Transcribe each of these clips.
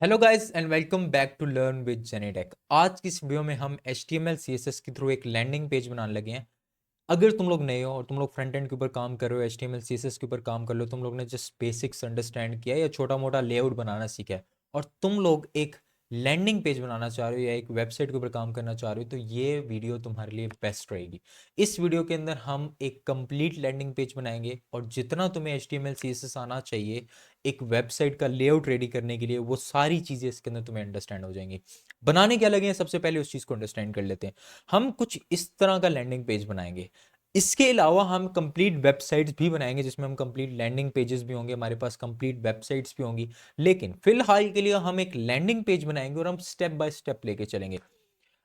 Hello guys and welcome back to learn with Genetech. आज की इस वीडियो में हम HTML CSS के थ्रू एक लैंडिंग पेज बनाने लगे हैं। अगर तुम लोग नए हो और तुम लोग फ्रंट एंड के ऊपर काम कर रहे हो, HTML CSS के ऊपर काम कर लो, तुम लोग ने जस्ट बेसिक्स अंडरस्टैंड किया या छोटा मोटा लेआउट बनाना सीखा है और तुम लोग एक लैंडिंग पेज बनाना चाह रहे हो या एक वेबसाइट के ऊपर काम करना चाह रहे हो, तो ये वीडियो तुम्हारे लिए बेस्ट रहेगी। इस वीडियो के अंदर हम एक कंप्लीट लैंडिंग पेज बनाएंगे और जितना तुम्हें HTML CSS आना चाहिए एक वेबसाइट का लेआउट रेडी करने के लिए, वो सारी चीज़ें इसके अंदर तुम्हें अंडरस्टैंड हो जाएंगी। बनाने क्या लगे हैं, सबसे पहले उस चीज़ को अंडरस्टैंड कर लेते हैं। हम कुछ इस तरह का लैंडिंग पेज बनाएंगे। इसके अलावा हम कंप्लीट वेबसाइट्स भी बनाएंगे जिसमें हम कंप्लीट लैंडिंग पेजेस भी होंगे, हमारे पास कंप्लीट वेबसाइट्स भी होंगी। लेकिन फिलहाल के लिए हम एक लैंडिंग पेज बनाएंगे और हम स्टेप बाय स्टेप लेके चलेंगे।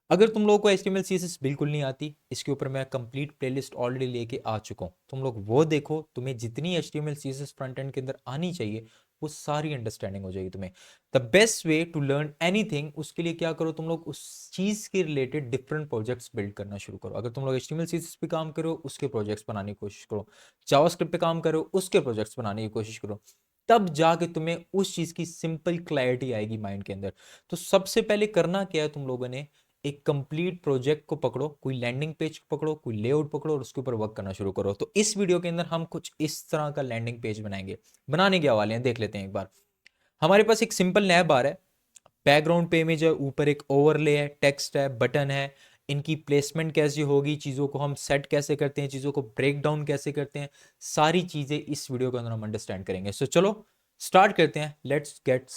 अगर तुम लोगों को HTML CSS बिल्कुल नहीं आती, इसके ऊपर मैं कंप्लीट प्लेलिस्ट ऑलरेडी लेके आ चुका हूं, तुम लोग वो देखो। तुम्हें जितनी HTML CSS फ्रंट एंड के अंदर आनी चाहिए वो सारी अंडरस्टैंडिंग हो जाएगी तुम्हें। The best way to learn anything, उसके लिए क्या करो, तुम लोग उस चीज के रिलेटेड डिफरेंट प्रोजेक्ट्स बिल्ड करना शुरू करो। अगर तुम लोग HTML CSS पे काम करो, उसके प्रोजेक्ट्स बनाने की कोशिश करो। जावास्क्रिप्ट पे काम करो, उसके प्रोजेक्ट्स बनाने की कोशिश करो। तब जाके तुम्हें उस चीज की सिंपल क्लैरिटी आएगी माइंड के अंदर। तो सबसे पहले करना क्या है, तुम लोगों ने एक कंप्लीट प्रोजेक्ट को पकड़ो, कोई लैंडिंग पेज पकड़ो, कोई लेआउट पकड़ो और उसके ऊपर वर्क करना शुरू करो। तो इस वीडियो के अंदर हम कुछ इस तरह का लैंडिंग पेज बनाएंगे। बनाने क्या वाले हैं देख लेते हैं एक बार। हमारे पास एक सिंपल नैब बार है, बैकग्राउंड पे इमेज है, ऊपर एक ओवरले है, टेक्स्ट है, बटन है। इनकी प्लेसमेंट कैसी होगी, चीज़ों को हम सेट कैसे करते हैं, चीज़ों को ब्रेक डाउन कैसे करते हैं, सारी चीज़ें इस वीडियो के अंदर हम अंडरस्टैंड करेंगे। सो चलो स्टार्ट करते हैं, let's get.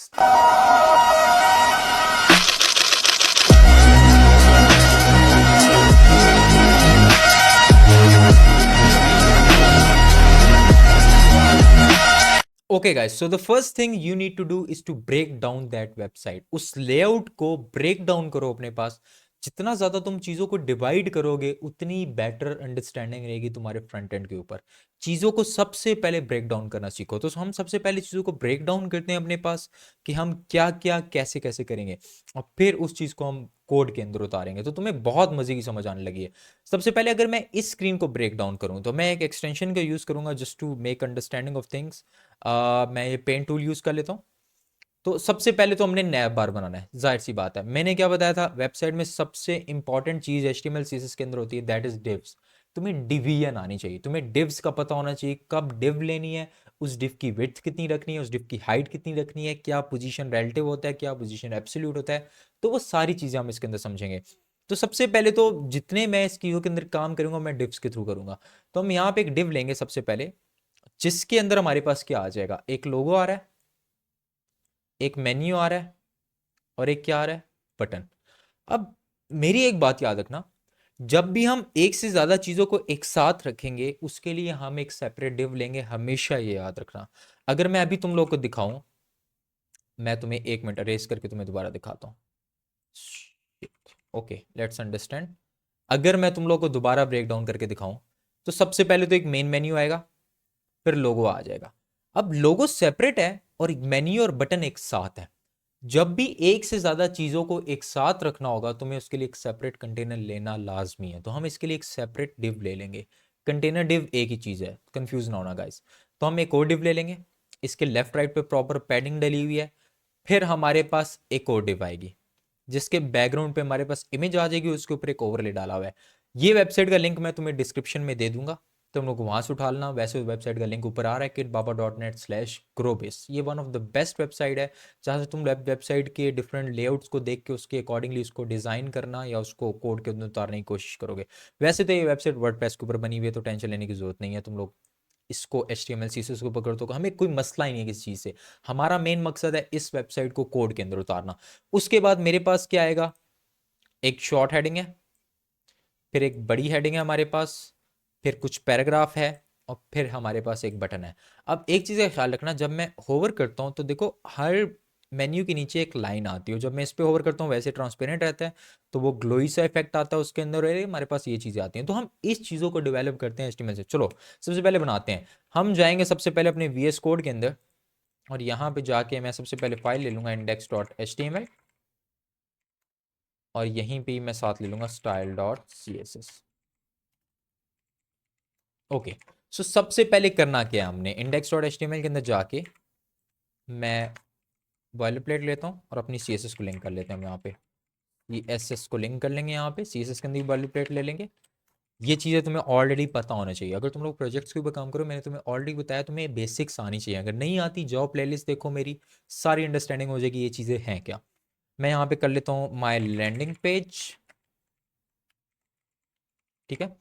Okay guys, so the first thing you need to do is to break down that website. उस लेआउट को ब्रेक डाउन करो अपने पास। जितना ज्यादा तुम चीजों को डिवाइड करोगे उतनी बेटर अंडरस्टैंडिंग रहेगी तुम्हारे फ्रंट एंड के ऊपर। चीजों को सबसे पहले ब्रेक डाउन करना सीखो। तो हम सबसे पहले चीजों को ब्रेक डाउन करते हैं अपने पास कि हम क्या क्या कैसे कैसे करेंगे और फिर उस चीज को हम कोड के अंदर उतारेंगे तो तुम्हें बहुत मजे की समझ आने लगी है। सबसे पहले अगर मैं इस स्क्रीन को ब्रेक डाउन करूं तो मैं एक एक्सटेंशन का यूज करूंगा just to make understanding of things. मैं ये पेन टूल यूज कर लेता हूँ। तो सबसे पहले तो हमने नैब बार बनाना है, जाहिर सी बात है। मैंने क्या बताया था, वेबसाइट में सबसे इंपॉर्टेंट चीज HTML CSS के अंदर होती है, दैट इज डिव्स। तुम्हें डिवीजन आनी चाहिए, तुम्हें डिव्स का पता होना चाहिए, कब डिव लेनी है, उस डिव की विड्थ कितनी रखनी है, उस डिव की हाइट कितनी रखनी है, क्या पोजीशन रिलेटिव होता है, क्या पोजीशन एब्सोल्यूट होता है। तो वो सारी चीजें हम इसके अंदर समझेंगे। तो सबसे पहले तो जितने मैं इस चीजों के अंदर काम करूंगा मैं डिव्स के थ्रू करूंगा। तो हम यहाँ पे एक डिव लेंगे सबसे पहले, जिसके अंदर हमारे पास क्या आ जाएगा, एक लोगो आ रहा है, एक मेन्यू आ रहा है और एक क्या आ रहा है, बटन। अब मेरी एक बात याद रखना, जब भी हम एक से ज्यादा चीजों को एक साथ रखेंगे उसके लिए हम एक सेपरेट डिव लेंगे, हमेशा ये याद रखना। अगर मैं अभी तुम लोग को दिखाऊं, मैं तुम्हें एक मिनट अरेज करके तुम्हें दोबारा दिखाता हूं। Okay, let's understand. अगर मैं तुम लोग को दोबारा ब्रेक डाउन करके दिखाऊं तो सबसे पहले तो एक मेन मेन्यू आएगा, फिर लोगो आ जाएगा। अब लोगो सेपरेट है और मेन्यू और बटन एक साथ है। जब भी एक से ज्यादा चीजों को एक साथ रखना होगा तुम्हें उसके लिए एक सेपरेट कंटेनर लेना लाजमी है। तो हम इसके लिए एक सेपरेट डिव ले लेंगे। कंटेनर डिव एक ही चीज है, कंफ्यूज ना होना गाइस। तो हम एक और डिव ले लेंगे, इसके लेफ्ट राइट पे प्रॉपर पैडिंग डली हुई है। फिर हमारे पास एक और डिव आएगी जिसके बैकग्राउंड पे हमारे पास इमेज आ जाएगी, उसके ऊपर एक ओवरले डाला हुआ है। ये वेबसाइट का लिंक मैं तुम्हें डिस्क्रिप्शन में दे दूंगा, तुम लोग वहां से उठा लेना। वैसे वेबसाइट का लिंक ऊपर आ रहा है kitbaba.net/growbase। ये one of the best website है जहाँ से तुम वेबसाइट के डिफरेंट लेआउट्स को देख के उसके अकॉर्डिंगली उसको डिजाइन करना या उसको कोड के अंदर उतारने की कोशिश करोगे। वैसे तो ये वेबसाइट वर्डप्रेस के ऊपर बनी हुई है तो टेंशन लेने की जरूरत नहीं है। तुम लोग इसको HTML CSS को पकड़ तो हमें कोई मसला ही नहीं है किसी चीज से। हमारा मेन मकसद है इस वेबसाइट को कोड के अंदर उतारना। उसके बाद मेरे पास क्या आएगा, एक शॉर्ट हेडिंग है, फिर एक बड़ी हेडिंग है हमारे पास, फिर कुछ पैराग्राफ है और फिर हमारे पास एक बटन है। अब एक चीज़ का ख्याल रखना, जब मैं होवर करता हूँ तो देखो हर मेन्यू के नीचे एक लाइन आती है। जब मैं इस पे होवर करता हूँ वैसे ट्रांसपेरेंट रहता है, तो वो ग्लोई सा इफेक्ट आता है उसके अंदर, हमारे पास ये चीज़ें आती हैं। तो हम इस चीज़ों को डेवलप करते हैं HTML से। चलो सबसे पहले बनाते हैं। हम जाएंगे सबसे पहले अपने VS कोड के अंदर और यहाँ पे जाके मैं सबसे पहले फाइल ले लूंगा index.html और यहीं पे ही मैं साथ ले लूंगा style.css। ओके, सो सबसे पहले करना क्या है, हमने index.html के अंदर जाके मैं बॉयलर प्लेट लेता हूँ और अपनी सी एस एस को लिंक कर लेते हैं हम यहाँ पे। ये एस एस को लिंक कर लेंगे, यहाँ पे सी एस एस के अंदर बॉयलर प्लेट ले लेंगे। ये चीज़ें तुम्हें ऑलरेडी पता होना चाहिए। अगर तुम लोग प्रोजेक्ट्स के ऊपर काम करो, मैंने तुम्हें ऑलरेडी बताया, तुम्हें बेसिक्स आनी चाहिए। अगर नहीं आती, जाओ प्लेलिस्ट देखो मेरी, सारी अंडरस्टैंडिंग हो जाएगी ये चीज़ें हैं क्या। मैं यहाँ पे कर लेता हूँ माई लैंडिंग पेज, ठीक है।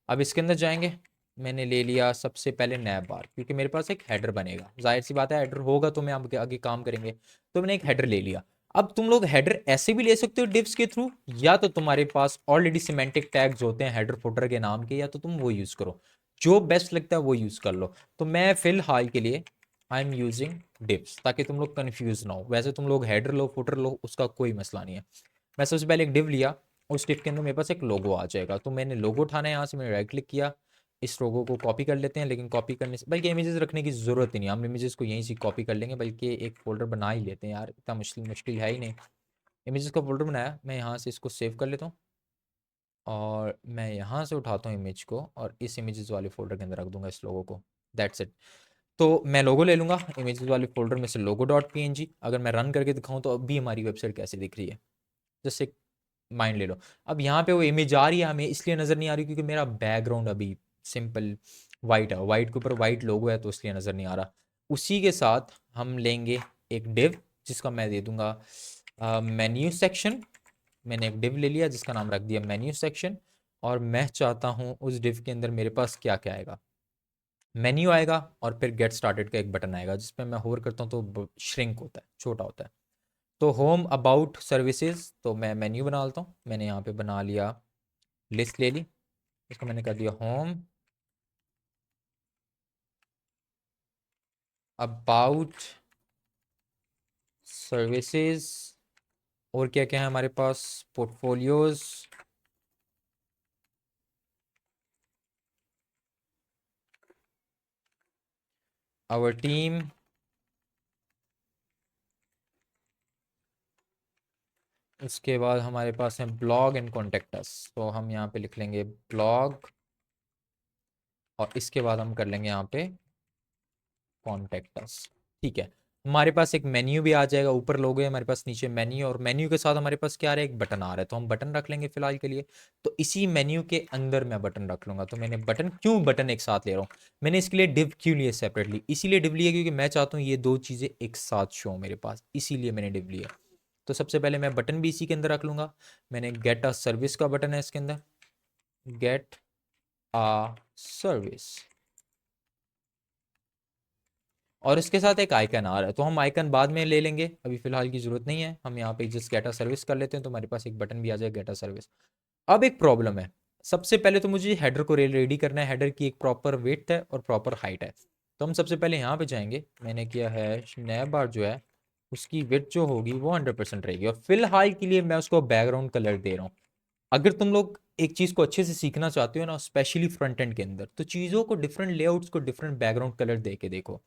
अब इसके अंदर जाएंगे, मैंने ले लिया सबसे पहले नैब बार, क्योंकि मेरे पास एक हेडर बनेगा, जाहिर सी बात है हेडर होगा तो मैं आगे आगे काम करेंगे। तो मैंने एक हेडर ले लिया। अब तुम लोग हेडर ऐसे भी ले सकते हो डिव्स के थ्रू, या तो तुम्हारे पास ऑलरेडी सिमेंटिक टैग्स होते हैं हेडर फुटर के नाम के, या तो तुम वो यूज करो, जो बेस्ट लगता है वो यूज कर लो। तो मैं फिलहाल के लिए आई एम यूजिंग डिव्स, ताकि तुम लोग कंफ्यूज ना हो। वैसे तुम लोग हेडर लो फुटर लो, उसका कोई मसला नहीं है। मैं सबसे पहले एक डिव लिया, उस डिव के अंदर मेरे पास एक लोगो आ जाएगा। तो मैंने लोगो उठाना है, यहाँ से मैंने राइट क्लिक किया, इस लोगो को कॉपी कर लेते हैं। लेकिन कॉपी करने से बल्कि इमेजेस रखने की ज़रूरत ही नहीं, हम इमेजेस को यहीं से कॉपी कर लेंगे, बल्कि एक फोल्डर बना ही लेते हैं यार, इतना मुश्किल मुश्किल है ही नहीं। इमेजेस का फोल्डर बनाया, मैं यहाँ से इसको सेव कर लेता हूँ, और मैं यहाँ से उठाता हूँ इमेज को और इस इमेजेस वाले फोल्डर के अंदर रख दूंगा इस लोगो को। That's it. तो मैं लोगो ले लूँगा इमेजेस वाले फोल्डर में से, logo dot p n g. अगर मैं रन करके दिखाऊँ तो अभी हमारी वेबसाइट कैसी दिख रही है, जैसे माइंड ले लो। अब यहाँ पे वो इमेज आ रही है, हमें इसलिए नज़र नहीं आ रही क्योंकि मेरा बैकग्राउंड अभी सिंपल वाइट है, वाइट के ऊपर वाइट लोगो है, तो इसलिए नज़र नहीं आ रहा। उसी के साथ हम लेंगे एक डिव, जिसका मैं दे दूंगा मेन्यू सेक्शन। मैंने एक डिव ले लिया जिसका नाम रख दिया मेन्यू सेक्शन, और मैं चाहता हूँ उस डिव के अंदर मेरे पास क्या क्या आएगा, मेन्यू आएगा, और फिर गेट स्टार्टेड का एक बटन आएगा, जिसपे मैं होवर करता हूँ तो श्रिंक होता है, छोटा होता है। तो होम अबाउट सर्विसेज, तो मैं मेन्यू बना लेता हूँ। मैंने यहाँ पे बना लिया, लिस्ट ले ली, इसको मैंने कर दिया होम अबाउट सर्विसेज। और क्या क्या है हमारे पास, पोर्टफोलियोज, आवर टीम, उसके बाद हमारे पास है ब्लॉग एंड कॉन्टेक्ट अस। तो हम यहाँ पे लिख लेंगे ब्लॉग, और इसके बाद हम कर लेंगे यहाँ पे कॉन्टेक्ट अस, ठीक है। हमारे पास एक मेन्यू भी आ जाएगा, ऊपर लोगो है हमारे पास, नीचे मेन्यू, और मेन्यू के साथ हमारे पास क्या आ रहा है, एक बटन आ रहा है, तो हम बटन रख लेंगे फिलहाल के लिए। तो इसी मेन्यू के अंदर मैं बटन रख लूंगा। तो मैंने बटन, क्यों बटन एक साथ ले रहा हूँ, मैंने इसके लिए डिव क्यों लिए सेपरेटली, इसीलिए डिव लिया क्योंकि मैं चाहता हूँ ये दो चीज़ें एक साथ शो मेरे पास, इसीलिए मैंने डिव लिया। तो सबसे पहले मैं बटन भी इसी के अंदर रख लूंगा। मैंने गेट अ सर्विस का बटन है इसके अंदर, गेट अ सर्विस, और इसके साथ एक आइकन आ रहा है, तो हम आइकन बाद में ले लेंगे, अभी फिलहाल की जरूरत नहीं है। हम यहाँ पे जस्ट गेटा सर्विस कर लेते हैं, तो हमारे पास एक बटन भी आ जाएगा गेटा सर्विस। अब एक प्रॉब्लम है, सबसे पहले तो मुझे हेडर को रेडी करना है, हेडर की एक प्रॉपर विड्थ है और प्रॉपर हाइट है। तो हम सबसे पहले यहाँ पे जाएंगे, मैंने किया है नैब बार जो है उसकी विड्थ जो होगी वो 100% रहेगी, और फिलहाल के लिए मैं उसको बैकग्राउंड कलर दे रहा हूँ। अगर तुम लोग एक चीज़ को अच्छे से सीखना चाहते हो ना, स्पेशली फ्रंट एंड के अंदर, तो चीज़ों को डिफरेंट लेआउट्स को डिफरेंट बैकग्राउंड कलर दे के देखो,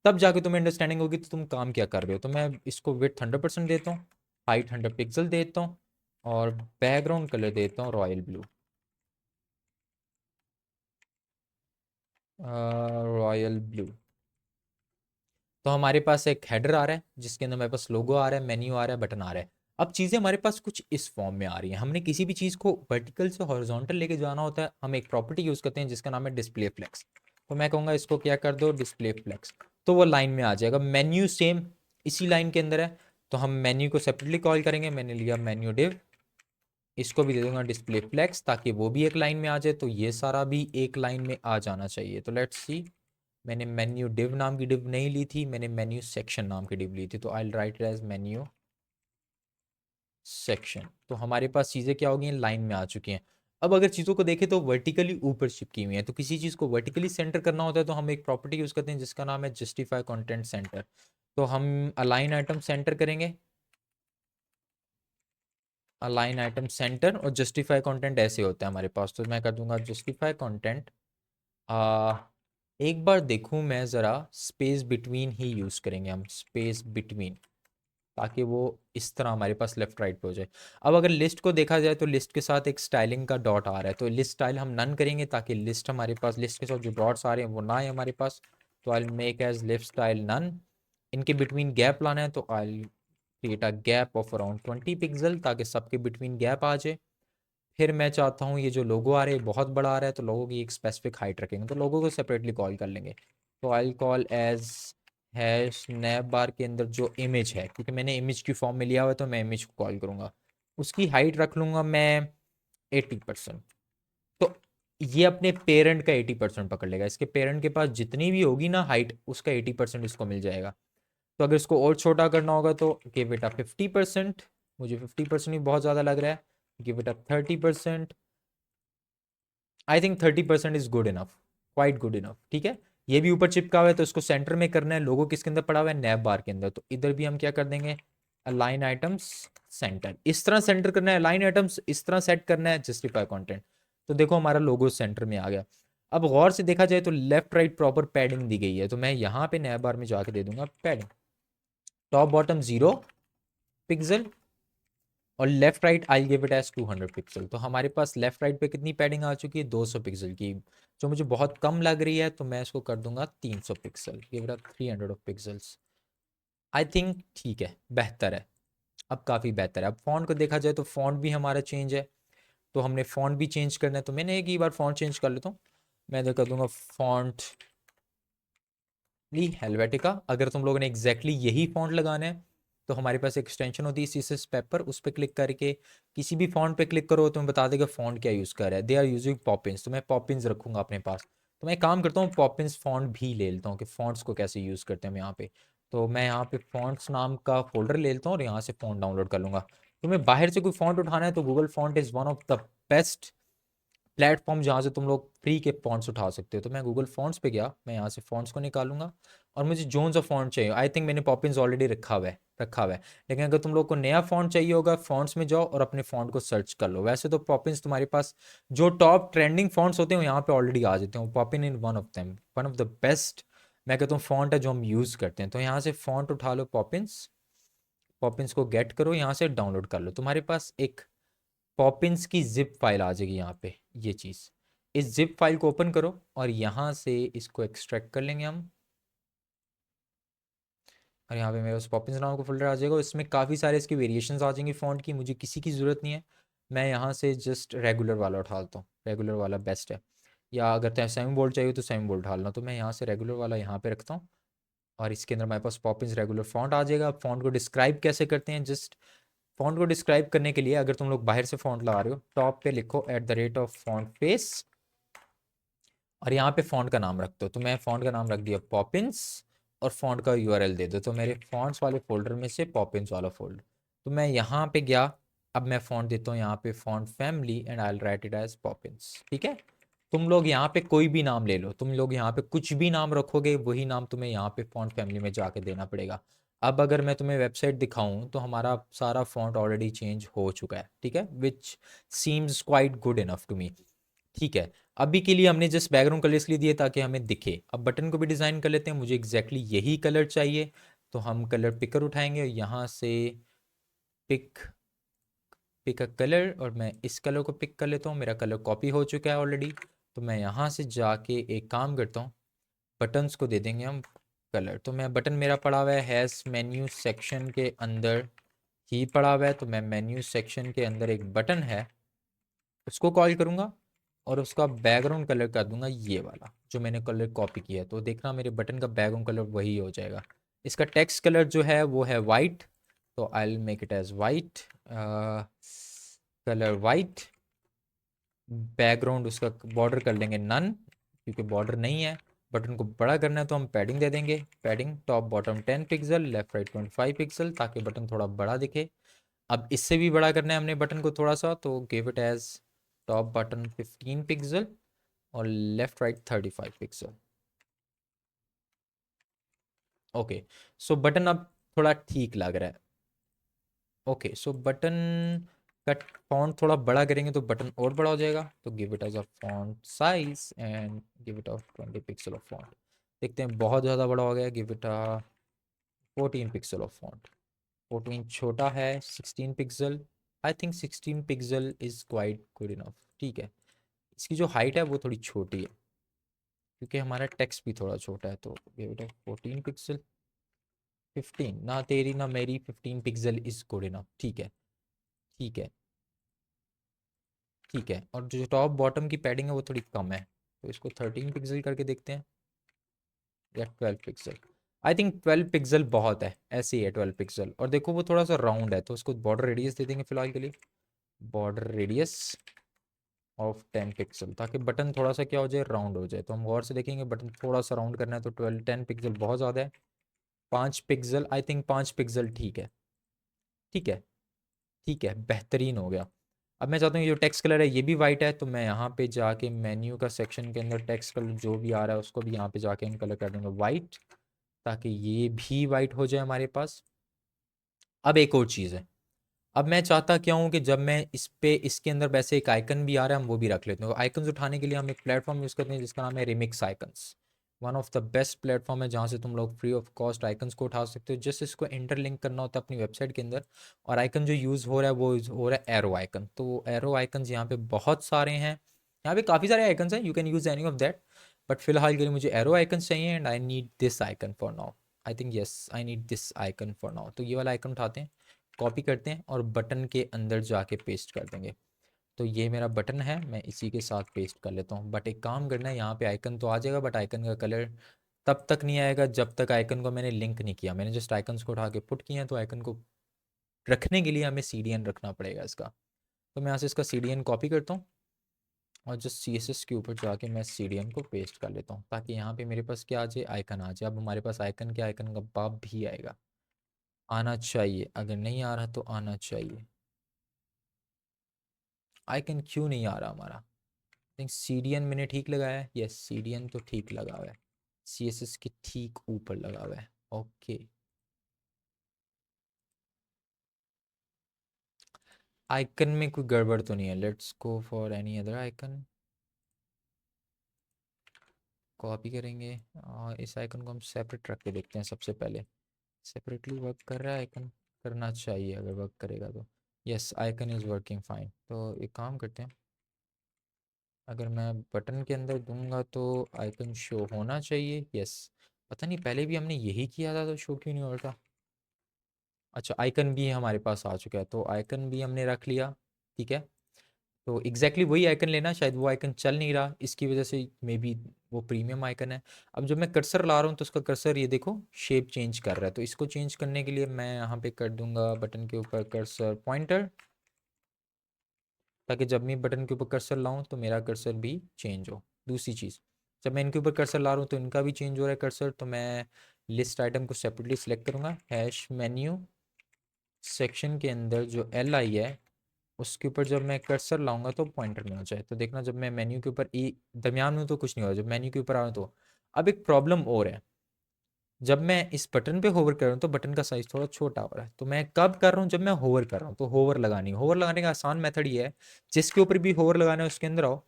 तब जाके तुम्हें अंडरस्टैंडिंग होगी तो तुम काम क्या कर रहे हो। तो मैं इसको विड्थ 100% देता हूँ, हाइट 100 पिक्सल देता हूँ, और बैकग्राउंड कलर देता हूँ रॉयल ब्लू, रॉयल ब्लू। तो हमारे पास एक हेडर आ रहा है जिसके अंदर हमारे पास लोगो आ रहा है, मेन्यू आ रहा है, बटन आ रहा है। अब चीज़ें हमारे पास कुछ इस फॉर्म में आ रही हैं। हमने किसी भी चीज़ को वर्टिकल से हॉरिजॉन्टल लेके जाना होता है, हम एक प्रॉपर्टी यूज़ करते हैं जिसका नाम है डिस्प्ले फ्लेक्स। तो मैं कहूँगा इसको क्या कर दो, डिस्प्ले फ्लेक्स, तो वो लाइन में आ जाएगा। मेन्यू सेम इसी लाइन के अंदर है, तो हम मेन्यू को सेपरेटली कॉल करेंगे। मैंने लिया मेन्यू डिव, इसको भी दे दूंगा डिस्प्ले फ्लेक्स, ताकि वो भी एक लाइन में आ जाए, तो ये सारा भी एक लाइन में आ जाना चाहिए। तो लेट्स सी, मैंने मेन्यू डिव नाम की डिव नहीं ली थी, मैंने मेन्यू सेक्शन नाम की डिव ली थी, तो आई राइट एज मेन्यू सेक्शन। तो हमारे पास चीज़ें क्या हो गई हैं, लाइन में आ चुकी हैं। अब अगर चीज़ों को देखें तो वर्टिकली ऊपर चिपकी हुई है, तो किसी चीज़ को वर्टिकली सेंटर करना होता है तो हम एक प्रॉपर्टी यूज़ करते हैं जिसका नाम है जस्टिफाई कंटेंट सेंटर। तो हम अलाइन आइटम सेंटर करेंगे, अलाइन आइटम सेंटर, और जस्टिफाई कंटेंट ऐसे होता है हमारे पास। तो मैं कर दूंगा जस्टिफाई कंटेंट, एक बार देखूं मैं ज़रा, स्पेस बिटवीन ही यूज़ करेंगे हम, स्पेस बिटवीन, ताकि वो इस तरह हमारे पास लेफ्ट राइट पे हो जाए। अब अगर लिस्ट को देखा जाए तो लिस्ट के साथ एक स्टाइलिंग का डॉट आ रहा है, तो लिस्ट स्टाइल हम नन करेंगे ताकि लिस्ट हमारे पास, लिस्ट के साथ जो डॉट्स आ रहे हैं वो ना आए हमारे पास। तो I make as list style none, इनके बिटवीन गैप लाना है तो I create a gap of around 20 pixel ताकि सबके बिटवीन गैप आ जाए। फिर मैं चाहता हूँ ये जो लोगो आ रहे हैं बहुत बड़ा आ रहा है तो लोगों की एक स्पेसिफिक हाइट रखेंगे, तो लोगों को सेपरेटली कॉल कर लेंगे। तो I call as hash nav bar के अंदर जो इमेज है, क्योंकि मैंने इमेज की फॉर्म में लिया हुआ है तो मैं इमेज को कॉल करूँगा। उसकी हाइट रख लूँगा मैं 80%। तो ये अपने पेरेंट का 80% पकड़ लेगा, इसके पेरेंट के पास जितनी भी होगी ना हाइट उसका 80% इसको मिल जाएगा। तो अगर इसको और छोटा करना होगा तो गिव इट अ 50%। मुझे 50% भी बहुत ज़्यादा लग रहा है, give it a 30%। I think 30% is good enough, quite good enough. ठीक है, ये भी ऊपर चिपका हुआ है तो इसको सेंटर में करना है। लोगो किसके अंदर पड़ा हुआ है, नैप बार के अंदर, तो इधर भी हम क्या कर देंगे, अलाइन आइटम्स सेंटर। इस तरह सेंटर करना है, अलाइन आइटम्स इस तरह सेट करना है, जस्टिफाई कंटेंट। तो देखो हमारा लोगो सेंटर में आ गया। अब गौर से देखा जाए तो लेफ्ट राइट प्रॉपर पैडिंग दी गई है, तो मैं यहाँ पे नैप बार में जाके दे दूंगा पैडिंग टॉप बॉटम 0 पिक्सल और left right I give it as 200 pixel. तो हमारे पास लेफ्ट राइट पे कितनी पैडिंग आ चुकी है, 200 पिक्सल की, जो मुझे बहुत कम लग रही है, तो मैं इसको कर दूंगा 300 pixel, give it 300 of pixels. I think ठीक है, बेहतर है, अब काफ़ी बेहतर है। अब फॉन्ट को देखा जाए तो फॉन्ट भी हमारा चेंज है, तो हमने फॉन्ट भी चेंज करना है। तो मैंने एक ही बार फॉन्ट चेंज कर लेता हूँ, मैं इधर कर दूंगा फॉन्ट ली हेलवेटिका। अगर तुम लोगों ने एग्जैक्टली यही फॉन्ट लगाना है तो हमारे पास एक्सटेंशन होती है सीएसएस पेपर, उस पर क्लिक करके किसी भी फॉन्ट पे क्लिक करो तो मैं बता देगा फॉन्ट क्या यूज़ कर रहा है। दे आर यूजिंग पॉपिंस, तो मैं पॉपिंस रखूंगा अपने पास। तो मैं एक काम करता हूँ, पॉपिंस फॉन्ट भी ले लेता हूँ कि फॉन्ट्स को कैसे यूज़ करते हैं हम यहाँ पे। तो मैं यहाँ पे फॉन्ट्स नाम का फोल्डर ले लेता हूँ और यहाँ से फॉन्ट डाउनलोड कर लूँगा। तो मैं बाहर से कोई फॉन्ट उठाना है तो Google font is one of the best platform जहाँ से तुम लोग फ्री के फॉन्ट्स उठा सकते हो। तो मैं गूगल फॉन्ट्स पे गया, मैं यहाँ से फॉन्ट्स को निकालूंगा और मुझे जोन सा फॉन्ट चाहिए। आई थिंक मैंने पॉपिंस ऑलरेडी रखा हुआ है। लेकिन अगर तुम लोग को नया फॉन्ट चाहिए होगा, फॉन्ट्स में जाओ और अपने फॉन्ट को सर्च कर लो। वैसे तो पॉपिंस तुम्हारे पास जो टॉप ट्रेंडिंग फॉन्ट्स होते हैं यहाँ पे ऑलरेडी आ जाते हैं। Poppin in one of them, one of the best मैं कहता हूँ फॉन्ट है जो हम यूज़ करते हैं। तो यहाँ से फॉन्ट उठा लो, पॉपिंस, पॉपिंस को गेट करो, यहाँ से डाउनलोड कर लो। तुम्हारे पास एक पॉपिंस की जिप फाइल आ जाएगी यहाँ पे, ये चीज़। इस जिप फाइल को ओपन करो और यहाँ से इसको एक्सट्रैक्ट कर लेंगे हम। और यहाँ पे मेरे पास पॉपिंस नाम का फोल्डर आ जाएगा, इसमें काफ़ी सारे इसके वेरिएशंस आ जाएंगे फ़ॉन्ट की, मुझे किसी की ज़रूरत नहीं है। मैं यहाँ से जस्ट रेगुलर वाला उठा लेता हूँ, रेगुलर वाला बेस्ट है। या अगर तो सेमी बोल्ड चाहिए तो सेमी बोल्ड उठा लेना, तो मैं यहाँ से रेगुलर वाला यहाँ पे रखता हूँ। और इसके अंदर हमारे पास पॉपिंस रेगुलर फॉन्ट आ जाएगा। अब फॉन्ट को डिस्क्राइब कैसे करते हैं, जस्ट फॉन्ट को डिस्क्राइब करने के लिए अगर तुम लोग बाहर से फॉन्ट लगा रहे हो, टॉप पे लिखो @ऑफ फॉन्ट फेस और यहाँ पे फॉन्ट का नाम रख दो। तो मैं फॉन्ट का नाम रख दिया पॉपिंस और फॉन्ट का यूआरएल दे दो। तो मेरे फॉन्ट्स वाले फोल्डर में से पॉपिंस वाला फोल्डर, तो मैं यहाँ पे गया। अब मैं फॉन्ट देता हूँ यहाँ पे font family and I will write it as Poppins. ठीक है, तुम लोग यहाँ पे कोई भी नाम ले लो, तुम लोग यहाँ पे कुछ भी नाम रखोगे वही नाम तुम्हें यहाँ पे फॉन्ट फैमिली में जाके देना पड़ेगा। अब अगर मैं तुम्हें वेबसाइट दिखाऊं तो हमारा सारा फॉन्ट ऑलरेडी चेंज हो चुका है। ठीक है, which seems quite good enough to me. ठीक है, अभी के लिए हमने जस्ट बैकग्राउंड कलर इसलिए दिए ताकि हमें दिखे। अब बटन को भी डिज़ाइन कर लेते हैं, मुझे एग्जैक्टली यही कलर चाहिए। तो हम कलर पिकर उठाएंगे, यहाँ से पिक पिक अ कलर और मैं इस कलर को पिक कर लेता हूँ। मेरा कलर कॉपी हो चुका है ऑलरेडी। तो मैं यहाँ से जाके एक काम करता हूँ, बटन्स को दे देंगे हम कलर। तो मैं बटन मेरा पड़ा हुआ है हैज़ मेन्यू सेक्शन के अंदर ही पड़ा हुआ है, तो मैं मेन्यू सेक्शन के अंदर एक बटन है उसको कॉल करूँगा और उसका बैकग्राउंड कलर कर दूंगा ये वाला जो मैंने कलर कॉपी किया है। तो देखना मेरे बटन का बैकग्राउंड कलर वही हो जाएगा। इसका टेक्स्ट कलर जो है वो है वाइट, तो I will make it as white, colour white. Background उसका बॉर्डर कर लेंगे नन, क्योंकि बॉर्डर नहीं है। बटन को बड़ा करना है तो हम पैडिंग दे देंगे, padding top bottom 10 pixel, left right 25 pixel, ताकि बटन थोड़ा बड़ा दिखे। अब इससे भी बड़ा करना है हमने बटन को थोड़ा सा, तो give it as top bottom 15 pixel और left right 35 pixel. Okay, so button अब थोड़ा ठीक लग रहा है। ओके, सो बटन का फॉन्ट थोड़ा बड़ा करेंगे तो बटन और बड़ा हो जाएगा। तो give it as a font size and give it a 20 pixel of font. देखते हैं बहुत ज़्यादा बड़ा हो गया, give it a 14 pixel of font. 14 छोटा है, 16 pixel. I think 16 pixel is quite good enough. ठीक है, इसकी जो हाइट है वो थोड़ी छोटी है क्योंकि हमारा टेक्स्ट भी थोड़ा छोटा है, तो गिव इट अ 14 पिक्सल। 15 ना तेरी ना मेरी, 15 पिक्सल इज गुड इनफ। ठीक है, ठीक है, ठीक है। और जो टॉप बॉटम की पैडिंग है वो थोड़ी कम है, तो इसको 13 पिक्सल करके देखते हैं या 12 पिक्सल। आई थिंक 12 पिक्सल बहुत है, ऐसे ही है 12 पिक्सल। और देखो वो थोड़ा सा राउंड है, तो उसको बॉर्डर रेडियस दे देंगे फिलहाल के लिए, बॉर्डर रेडियस ऑफ 10 पिक्सल, ताकि बटन थोड़ा सा क्या हो जाए, राउंड हो जाए। तो हम गौर से देखेंगे, बटन थोड़ा सा राउंड करना है तो 12 10 पिक्सल बहुत ज़्यादा है। 5 पिक्सल, आई थिंक 5 पिक्सल ठीक है, ठीक है, ठीक है, बेहतरीन हो गया। अब मैं चाहता हूँ ये जो टेक्स्ट कलर है ये भी वाइट है, तो मैं यहाँ पे जाके मेन्यू का सेक्शन के अंदर टेक्स्ट कलर जो भी आ रहा है उसको भी यहाँ पे जाके हम कलर कर देंगे वाइट, ताकि ये भी वाइट हो जाए हमारे पास। अब एक और चीज़ है, अब मैं चाहता क्या हूँ कि जब मैं इस पे इसके अंदर वैसे एक आइकन भी आ रहा है, हम वो भी रख लेते हैं। आइकन्स उठाने के लिए हम एक प्लेटफॉर्म यूज़ करते हैं जिसका नाम है remix icons. One of the best platform है जहाँ से तुम लोग फ्री ऑफ कॉस्ट आइकन्स को उठा सकते हो। जस्ट इसको इंटरलिंक करना होता है अपनी वेबसाइट के अंदर, और आइकन जो यूज़ हो रहा है वो हो रहा है एरो आइकन। तो एरो आइकन्स यहाँ पे बहुत सारे हैं, यहाँ पे काफ़ी सारे आइकन्स हैं, you can use any of that. But फिलहाल के लिए मुझे एरो आइकन्स चाहिए and I need this icon for now. I think yes, I need this icon for now. तो ये वाला आइकन उठाते हैं, कॉपी करते हैं और बटन के अंदर जाके पेस्ट कर देंगे। तो ये मेरा बटन है, मैं इसी के साथ पेस्ट कर लेता हूँ। बट एक काम करना है, यहाँ पे आइकन तो आ जाएगा बट आइकन का कलर तब तक नहीं आएगा जब तक आइकन को मैंने लिंक नहीं किया। मैंने जस्ट आइकन्स को उठा के पुट किए हैं, तो आइकन को रखने के लिए हमें CDN रखना पड़ेगा इसका। तो मैं यहाँ से इसका CDN कॉपी करता हूँ और जस्ट CSS के ऊपर जाके मैं CDN को पेस्ट कर लेता हूँ, ताकि यहाँ पे मेरे पास क्या आ जाए, आइकन आ जाए। अब हमारे पास आइकन के आइकन का बाप भी आएगा, आना चाहिए। अगर नहीं आ रहा तो आना चाहिए। आइकन क्यों नहीं आ रहा हमारा? थिंक CDN मैंने ठीक लगाया है, यस CDN तो ठीक लगा हुआ है, CSS के ठीक ऊपर लगा हुआ है। ओके, आइकन में कोई गड़बड़ तो नहीं है। Let's go for any other icon, copy करेंगे और इस आइकन को हम सेपरेट रख के देखते हैं सबसे पहले। सेपरेटली वर्क कर रहा है आइकन? करना चाहिए, अगर वर्क करेगा तो। Yes, icon is working fine. तो एक काम करते हैं, अगर मैं बटन के अंदर दूंगा तो आइकन शो होना चाहिए। यस, पता नहीं पहले भी हमने यही किया था तो शो क्यों नहीं हो रहा था। अच्छा, आइकन भी हमारे पास आ चुका है, तो आइकन भी हमने रख लिया। ठीक है, तो एग्जैक्टली वही आइकन लेना, शायद वो आइकन चल नहीं रहा इसकी वजह से, मे बी वो प्रीमियम आइकन है। अब जब मैं कर्सर ला रहा हूँ तो उसका कर्सर ये देखो शेप चेंज कर रहा है। तो इसको चेंज करने के लिए मैं यहाँ पे कर दूंगा बटन के ऊपर कर्सर पॉइंटर, ताकि जब मैं बटन के ऊपर कर्सर लाऊं तो मेरा कर्सर भी चेंज हो। दूसरी चीज़, जब मैं इनके ऊपर कर्सर ला रहा हूँ तो इनका भी चेंज हो रहा है कर्सर। तो मैं लिस्ट आइटम को सेपरेटली सिलेक्ट करूँगा, हैश मेन्यू सेक्शन के अंदर जो LI है उसके ऊपर जब मैं कर्सर लाऊंगा तो पॉइंटर में हो जाए। तो देखना, जब मैं मेन्यू के ऊपर ई दरमियान में तो कुछ नहीं हो रहा, जब मेन्यू के ऊपर आ रहा हूं तो। अब एक प्रॉब्लम और है, जब मैं इस बटन पे होवर कर रहा हूँ तो बटन का साइज थोड़ा छोटा हो रहा है। तो मैं कब कर रहा हूँ, जब मैं होवर कर रहा हूँ। तो होवर लगानी, होवर लगाने का आसान मेथड ये है, जिसके ऊपर भी होवर लगाना है उसके अंदर आओ,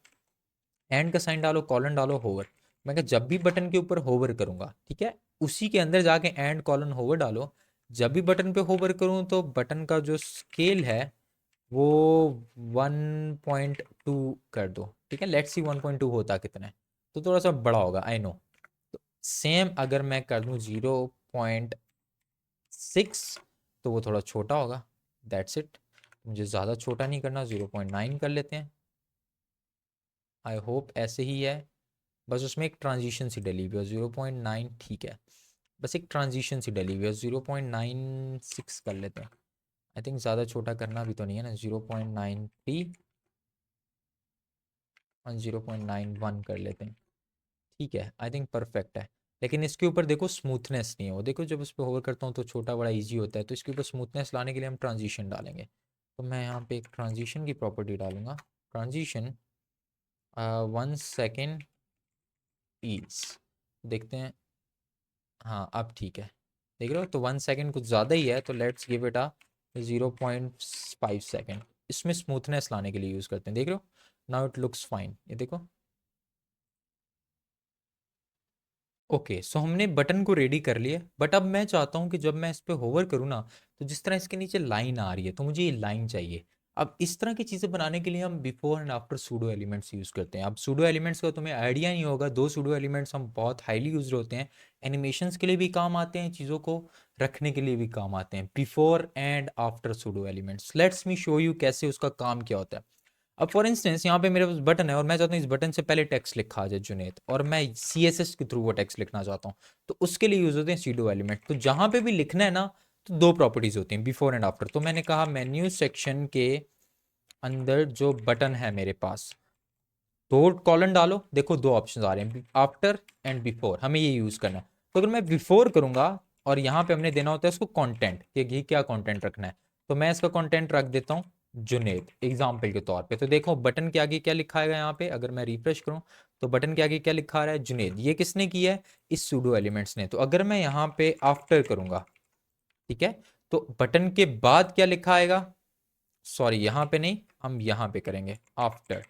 एंड का साइन डालो, कॉलन डालो, होवर। मैं कहा जब भी बटन के ऊपर होवर करूंगा, ठीक है, उसी के अंदर जाके एंड कॉलन होवर डालो। जब भी बटन पे होवर करूँ तो बटन का जो स्केल है वो 1.2 कर दो। ठीक है, लेट्स सी 1.2 होता कितना है। तो थोड़ा सा बड़ा होगा, आई नो। तो सेम अगर मैं कर दूं 0.6 तो वो थोड़ा छोटा होगा। दैट्स इट, मुझे ज़्यादा छोटा नहीं करना, 0.9 कर लेते हैं। आई होप ऐसे ही है, बस उसमें एक ट्रांजिशन सी डली हुई है। 0.9 ठीक है, बस एक ट्रांजिशन सी डली हुई है। 0.96 कर लेते हैं। आई थिंक ज़्यादा छोटा करना भी तो नहीं है ना। 0.93 और 0.91 कर लेते हैं। ठीक है, आई थिंक परफेक्ट है। लेकिन इसके ऊपर देखो स्मूथनेस नहीं है। वो देखो जब उस पर होवर करता हूँ तो छोटा बड़ा इजी होता है। तो इसके ऊपर स्मूथनेस लाने के लिए हम ट्रांजिशन डालेंगे। तो मैं यहाँ पे एक ट्रांजिशन की प्रॉपर्टी डालूंगा, ट्रांजिशन 1 सेकेंड ईज। देखते हैं, हाँ अब ठीक है। देख रहे हो, तो 1 सेकेंड कुछ ज़्यादा ही है, तो लेट्स गिव इट 0.5 सेकेंड। इसमें स्मूथनेस लाने के लिए यूज़ करते हैं। देख रहे हो, नाउ इट लुक्स फाइन, ये देखो। ओके, सो हमने बटन को रेडी कर लिया, बट अब मैं चाहता हूँ कि जब मैं इस पे होवर करूँ ना, तो जिस तरह इसके नीचे लाइन आ रही है तो मुझे ये लाइन चाहिए। अब इस तरह की चीज़ें बनाने के लिए हम before and after pseudo elements use करते हैं। अब सूडो एलिमेंट्स का तुम्हें आइडिया नहीं होगा, दो सूडो एलिमेंट्स हम बहुत हाईली यूज होते हैं, एनिमेशंस के लिए भी काम आते हैं, चीज़ों को रखने के लिए भी काम आते हैं, before and after pseudo elements. Let's me show you कैसे उसका काम क्या होता है। अब फॉर इंस्टेंस यहाँ पे मेरे पास बटन है और मैं चाहता हूँ इस बटन से पहले टेक्स्ट लिखा आ जाए जुनेद, और मैं CSS के थ्रू वो टेक्स्ट लिखना चाहता हूँ, तो उसके लिए यूज होते हैं सूडो एलिमेंट। तो जहाँ पे भी लिखना है ना, तो दो प्रॉपर्टीज होती हैं, बिफोर एंड आफ्टर। तो मैंने कहा मेन्यू सेक्शन के अंदर जो बटन है मेरे पास, दो कॉलन डालो, देखो दो ऑप्शन आ रहे हैं, आफ्टर एंड बिफोर, हमें ये यूज करना है। तो अगर मैं बिफोर करूंगा और यहाँ पे हमने देना होता है इसको कंटेंट, कि क्या कंटेंट रखना है, तो मैं इसका कंटेंट रख देता हूँ जुनेद एग्जाम्पल के तौर पे। तो देखो बटन के आगे क्या लिखा है यहाँ पे, अगर मैं रिफ्रेश करूँ तो बटन के आगे क्या लिखा रहा है, जुनेद। ये किसने किया है, इस सूडो एलिमेंट्स ने। तो अगर मैं यहाँ पे आफ्टर करूंगा, ठीक है, तो बटन के बाद क्या लिखा आएगा, सॉरी यहाँ पे नहीं, हम यहाँ पे करेंगे आफ्टर।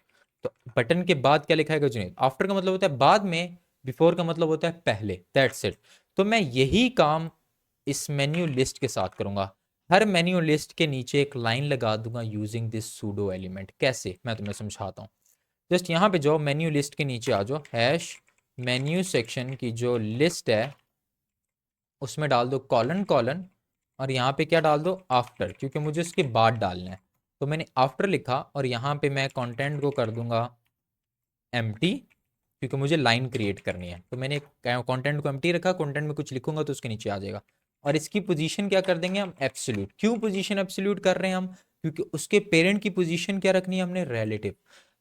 तो बटन के बाद क्या लिखा है जुनेद, आफ्टर का मतलब होता है बाद में, बिफोर का मतलब होता है पहले, दैट्स इट। तो मैं यही काम इस मेन्यू लिस्ट के साथ करूंगा। हर मेन्यू लिस्ट के नीचे एक लाइन लगा दूंगा यूजिंग दिस सूडो एलिमेंट। कैसे, मैं तुम्हें समझाता हूँ। जस्ट यहाँ पे जाओ, मेन्यू लिस्ट के नीचे आ जाओ, हैश मेन्यू सेक्शन की जो लिस्ट है उसमें डाल दो कॉलन कॉलन, और यहाँ पे क्या डाल दो, आफ्टर, क्योंकि मुझे उसके बाद डालना है। तो मैंने आफ्टर लिखा और यहाँ पे मैं कंटेंट को कर दूंगा एम्प्टी, क्योंकि मुझे लाइन क्रिएट करनी है। तो मैंने कंटेंट को एम्प्टी रखा, कंटेंट में कुछ लिखूंगा तो उसके नीचे आ जाएगा। और इसकी पोजीशन क्या कर देंगे हम, एब्सोल्यूट। क्यों पोजीशन एब्सोल्यूट कर रहे हैं हम, क्योंकि उसके पेरेंट की पोजीशन क्या रखनी है हमने, रिलेटिव।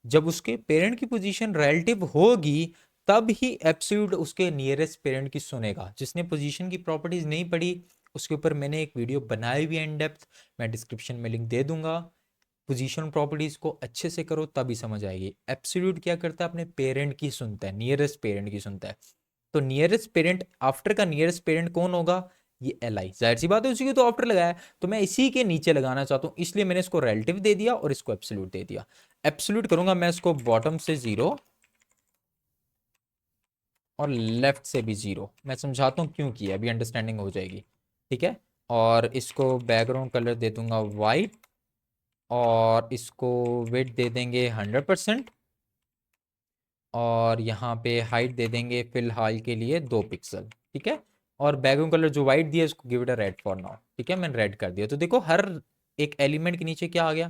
जब उसके पेरेंट की पोजीशन रिलेटिव होगी तब ही एब्सोल्यूट उसके नियरेस्ट पेरेंट की सुनेगा। जिसने पोजीशन की प्रॉपर्टीज नहीं पढ़ी, उसके ऊपर मैंने एक वीडियो बनाई हुई है इन डेप्थ, मैं डिस्क्रिप्शन में लिंक दे दूंगा। पोजीशन प्रॉपर्टीज को अच्छे से करो तभी समझ आएगी। एब्सोल्यूट क्या करता है, अपने पेरेंट की सुनता है, नियरेस्ट पेरेंट की सुनता है। तो नियरेस्ट पेरेंट, आफ्टर का नियरेस्ट पेरेंट कौन होगा, ये Li, जाहिर सी बात है उसी को तो आफ्टर लगाया है। तो मैं इसी के नीचे लगाना चाहता हूँ, इसलिए मैंने इसको रिलेटिव दे दिया और इसको एब्सोल्यूट दे दिया। एब्सोल्यूट करूंगा मैं इसको बॉटम से 0 और लेफ्ट से भी 0। मैं समझाता हूँ क्यों किया, अभी अंडरस्टैंडिंग हो जाएगी, ठीक है। और इसको बैकग्राउंड कलर दे दूंगा वाइट, और इसको वेट दे देंगे 100%, और यहाँ पे हाइट दे देंगे फिलहाल के लिए 2 पिक्सल, ठीक है। और बैकग्राउंड कलर जो वाइट दिया इसको give it a red for now, ठीक है, मैंने रेड कर दिया। तो देखो हर एक एलिमेंट के नीचे क्या आ गया,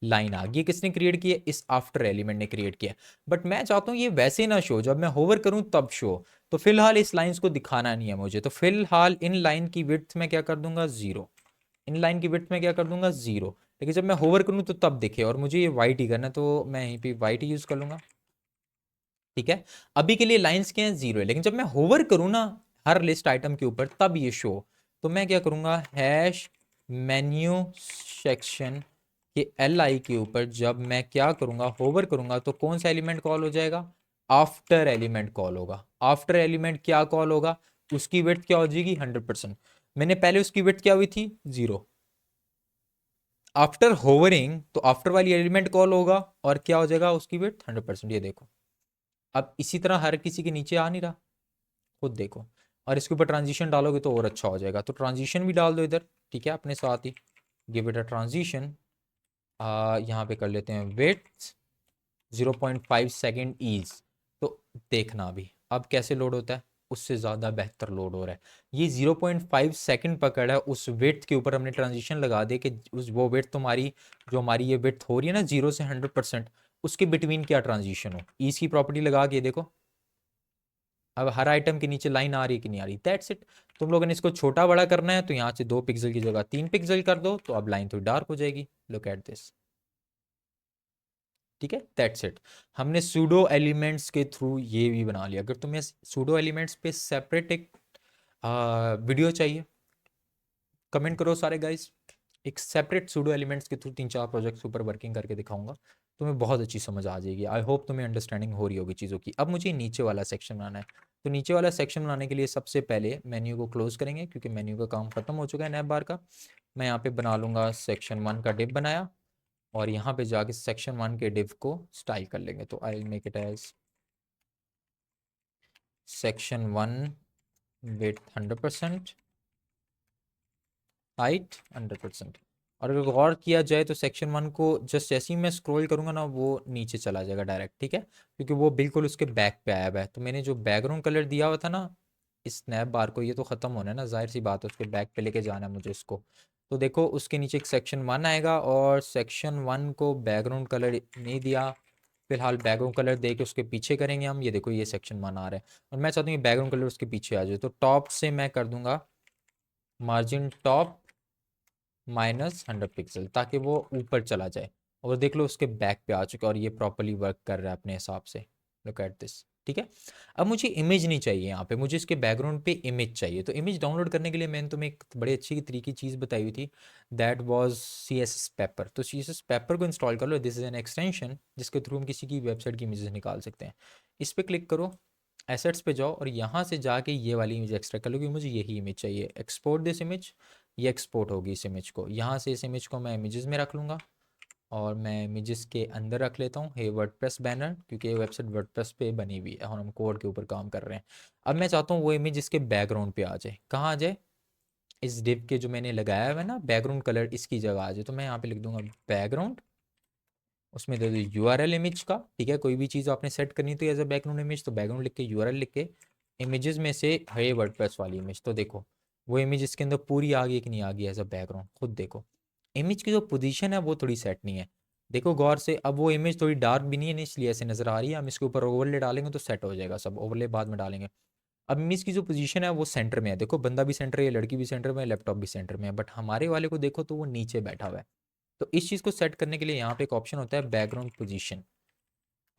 लाइन आ गई। किसने क्रिएट किया, इस आफ्टर एलिमेंट ने क्रिएट किया। बट मैं चाहता हूँ ये वैसे ना शो, जब मैं होवर करूँ तब शो। तो फिलहाल इस लाइन्स को दिखाना नहीं है मुझे, तो फिलहाल इन लाइन की विड्थ में क्या कर दूंगा, 0। इन लाइन की विड्थ में क्या कर दूंगा, 0। लेकिन जब मैं होवर करूँ तो तब दिखे, और मुझे ये वाइट ही करना है, तो मैं यहीं पे वाइट ही यूज कर लूंगा, ठीक है। अभी के लिए लाइंस के हैं 0 है, लेकिन जब मैं होवर करूं ना हर लिस्ट आइटम के ऊपर तब ये शो। तो मैं क्या करूंगा, हैश मेन्यू सेक्शन के Li के ऊपर जब मैं क्या करूंगा, होवर करूंगा, तो कौन सा एलिमेंट कॉल हो जाएगा, आफ्टर एलिमेंट कॉल होगा। आफ्टर एलिमेंट क्या कॉल होगा, उसकी विड्थ क्या हो जाएगी, 100%। मैंने पहले उसकी विड्थ क्या हुई थी, 0। आफ्टर होवरिंग तो आफ्टर वाली एलिमेंट कॉल होगा और क्या हो जाएगा, उसकी विड्थ 100%। ये देखो, अब इसी तरह हर किसी के नीचे आ नहीं रहा, खुद देखो। और इसके ऊपर ट्रांजिशन डालोगे तो और अच्छा हो जाएगा, तो ट्रांजिशन भी डाल दो इधर, ठीक है, अपने साथ ही गिव इट अ ट्रांजिशन। यहाँ पे कर लेते हैं वेट 0.5 सेकेंड ईज। तो देखना अभी अब कैसे लोड होता है, उससे ज़्यादा बेहतर लोड हो रहा है। ये 0.5 सेकेंड पकड़ है, उस वेट के ऊपर हमने ट्रांजिशन लगा दे कि उस वो वेट तुम्हारी, जो हमारी ये वेट हो रही है ना 0 से 100%, उसके बिटवीन क्या ट्रांजिशन हो। ईज की प्रॉपर्टी लगा के देखो, अब हर आइटम के नीचे लाइन आ रही है कि नहीं आ रही, दैट्स इट। तुम लोगों ने इसको छोटा बड़ा करना है तो यहाँ से 2 पिक्सल की जगह 3 पिक्सल कर दो, तो अब लाइन थोड़ी डार्क हो जाएगी। लुक एट दिस, ठीक है, दैट्स इट। हमने सूडो एलिमेंट्स के थ्रू ये भी बना लिया। अगर तुम्हें सूडो एलिमेंट्स पे सेपरेट एक वीडियो चाहिए, कमेंट करो सारे गाइस। एक सेपरेट सूडो एलिमेंट्स के थ्रू 3-4 प्रोजेक्ट्स के ऊपर वर्किंग करके दिखाऊंगा, तुम्हें बहुत अच्छी समझ आ जाएगी। आई होप तुम्हें अंडरस्टैंडिंग हो रही होगी चीज़ों की। अब मुझे नीचे वाला सेक्शन बनाना है। तो नीचे वाला सेक्शन बनाने के लिए सबसे पहले मेन्यू को क्लोज करेंगे, क्योंकि मेन्यू का काम खत्म हो चुका है नैप बार का। मैं यहाँ पे बना लूँगा सेक्शन 1 का डिव बनाया, और यहाँ पे जाके सेक्शन 1 के डिव को स्टाइल कर लेंगे। तो I make it as section 1 width 100%, height 100%। और अगर गौर किया जाए तो सेक्शन 1 को जस्ट जैसे ही मैं स्क्रॉल करूँगा ना वो नीचे चला जाएगा डायरेक्ट, ठीक है, क्योंकि वो बिल्कुल उसके बैक पे आया हुआ है। तो मैंने जो बैकग्राउंड कलर दिया हुआ था ना इस स्नैप बार को, ये तो ख़त्म होना है ना, जाहिर सी बात है उसके बैक पे लेके जाना है मुझे इसको। तो देखो उसके नीचे एक सेक्शन 1 आएगा और सेक्शन 1 को बैकग्राउंड कलर नहीं दिया, फिलहाल बैकग्राउंड कलर दे के उसके पीछे करेंगे हम। ये देखो ये सेक्शन 1 आ रहा है और मैं चाहता हूँ ये बैकग्राउंड कलर उसके पीछे आ जाए। तो टॉप से मैं कर दूंगा मार्जिन टॉप -100 पिक्सल ताकि वो ऊपर चला जाए। और देख लो उसके बैक पे आ चुका है और ये प्रॉपरली वर्क कर रहा है अपने हिसाब से। लुक एट दिस, ठीक है। अब मुझे इमेज नहीं चाहिए यहाँ पे, मुझे इसके बैकग्राउंड पे इमेज चाहिए। तो इमेज डाउनलोड करने के लिए मैंने तुम्हें एक बड़ी अच्छी तरीके की चीज़ बताई हुई थी, दैट वाज CSS पेपर। तो CSS पेपर को इंस्टॉल कर लो, दिस इज एन एक्सटेंशन जिसके थ्रू हम किसी की वेबसाइट की इमेजेस निकाल सकते हैं। इस पर क्लिक करो, एसेट्स पे जाओ और यहाँ से जाके ये वाली इमेज एक्सट्रैक्ट कर लो क्योंकि मुझे यही इमेज चाहिए। एक्सपोर्ट दिस इमेज, ये एक्सपोर्ट होगी इस इमेज को। यहाँ से इस इमेज को मैं इमेजेस में रख लूँगा और मैं इमेजेस के अंदर रख लेता हूँ हे वर्डप्रेस बैनर, क्योंकि ये वेबसाइट वर्डप्रेस पे बनी हुई है और हम कोड के ऊपर काम कर रहे हैं। अब मैं चाहता हूँ वो इमेज इसके बैकग्राउंड पे आ जाए। कहाँ आ जाए? इस डिव के जो मैंने लगाया हुआ है ना बैकग्राउंड कलर, इसकी जगह आ जाए। तो मैं यहाँ पे लिख दूंगा बैकग्राउंड, उसमें दे दो URL इमेज का, ठीक है। कोई भी चीज़ आपने सेट करनी तो एज अ बैकग्राउंड इमेज, तो बैकग्राउंड लिख के URL लिख के इमेजेस में से है वर्डप्रेस वाली इमेज। तो देखो वो इमेज इसके अंदर पूरी आ गई कि नहीं आ गई एज अ बैकग्राउंड, खुद देखो। इमेज की जो पोजीशन है वो थोड़ी सेट नहीं है, देखो गौर से। अब वो इमेज थोड़ी डार्क भी नहीं है इसलिए ऐसे नज़र आ रही है। हम इसके ऊपर ओवरले डालेंगे तो सेट हो जाएगा सब, ओवरले बाद में डालेंगे। अब इमेज की जो पोजीशन है वो सेंटर में है, देखो बंदा भी सेंटर है, लड़की भी सेंटर में है, लैपटॉप भी सेंटर में है। बट हमारे वाले को देखो तो वो नीचे बैठा हुआ है। तो इस चीज़ को सेट करने के लिए यहाँ पे एक ऑप्शन होता है बैकग्राउंड पोजीशन,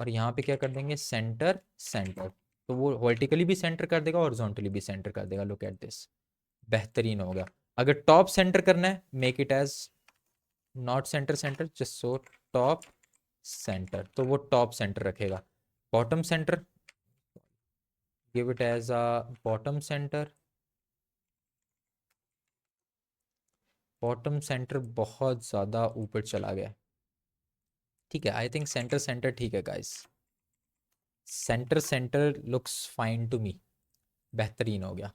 और यहाँ पे क्या कर देंगे सेंटर सेंटर। तो वो वर्टिकली भी सेंटर कर देगा और हॉरिजॉन्टली भी सेंटर कर देगा। लुक एट दिस, बेहतरीन हो गया। अगर टॉप सेंटर करना है make it as not centre centre, just so top centre, तो वो टॉप सेंटर रखेगा। Bottom centre, give it as a bottom centre. Bottom centre बहुत ज़्यादा ऊपर चला गया, ठीक है। आई थिंक सेंटर सेंटर ठीक है guys, centre centre looks fine to me, बेहतरीन हो गया।